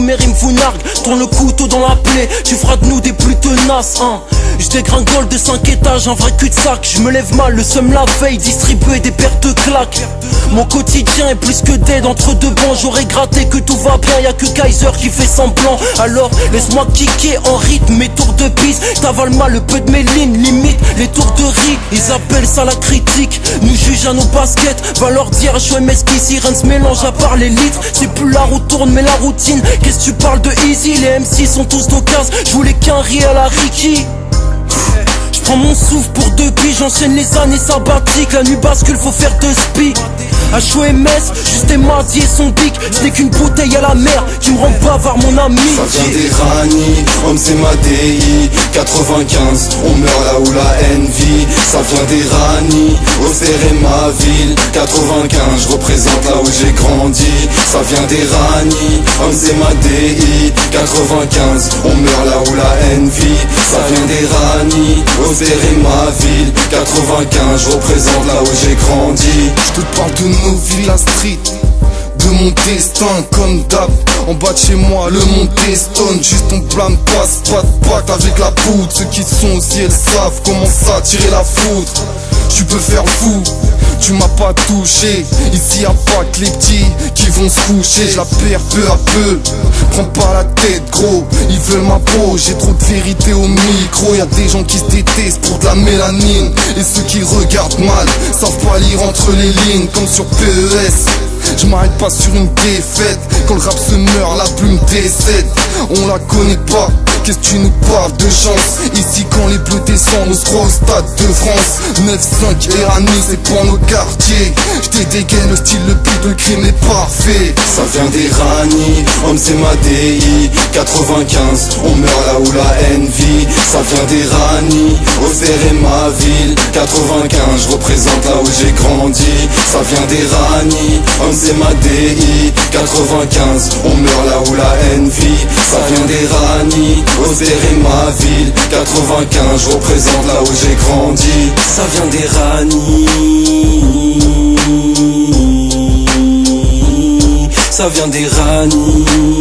mes rimes vous narguent. Tourne le couteau dans la plaie, tu feras de nous des plus tenaces, hein. Je dégringole de 5 étages, un vrai cul-de-sac. Je me lève mal, le seum la veille, distribuer des paires de claques. Mon quotidien est plus que dead, entre deux bancs. J'aurais gratté que tout va bien, y'a que Kaiser qui fait semblant. Alors laisse-moi kicker en rythme, mes tours de piste. T'avales mal le peu de mes lignes, limite les tours de riz. Ils appellent ça la critique, nous jugent à nos baskets. Va leur dire HOMS qu'ici rien ne se mélange à part les litres. C'est plus la roue tourne mais la routine. Qu'est-ce que tu parles de easy, les MC sont tous d'occasion. Je voulais qu'un riz à la Ricky. Prends mon souffle pour deux billes, j'enchaîne les années sabbatiques. La nuit bascule, faut faire deux spies. HOMS, juste Emadi et son dick. Ce n'est qu'une bouteille à la mer qui me rend bavard mon ami. Ça vient des Rani, homme c'est ma DI 95, on meurt là où la haine vit. Ça vient des Rani, Auxerre est ma ville 95, je représente là où j'ai grandi. Ça vient des Rani, homme c'est ma DI 95, on meurt là où la haine vit. Ça vient des Rani, Auxerre est ma ville 95, je représente là où j'ai grandi. Je te parle de nos vies, la street, de mon destin comme d'hab. En bas de chez moi, le monde testonne. Juste on blâme passe, pas de pacte avec la poudre. Ceux qui sont au ciel savent comment ça tirer la foudre. Tu peux faire fou, tu m'as pas touché. Ici y'a pas que les petits qui vont se coucher. Je la perds peu à peu, prends pas la tête gros. Ils veulent ma peau, j'ai trop de vérité au micro. Y'a des gens qui se détestent pour de la mélanine. Et ceux qui regardent mal, savent pas lire entre les lignes. Comme sur PES, je m'arrête pas sur une défaite. Quand le rap se meurt, la plume décède. On la connaît pas, qu'est-ce que tu nous parles de chance? Ici quand les bleus descendent, on se croit au stade de France. 9-5 et Rani, c'est pour nos quartiers. J'te dégaine le style, le but de crime est parfait. Ça vient des Rani, homme c'est ma DI 95, on meurt là où la haine vit. Ça vient des Rani, Auxerre est ma ville 95, je représente là où j'ai grandi. Ça vient des Rani, homme c'est ma DI 95, on meurt là où la haine vit. Ça vient des Rani, Auxerre est ma ville 95, je représente là où j'ai grandi. Ça vient des Rani, ça vient des Rani.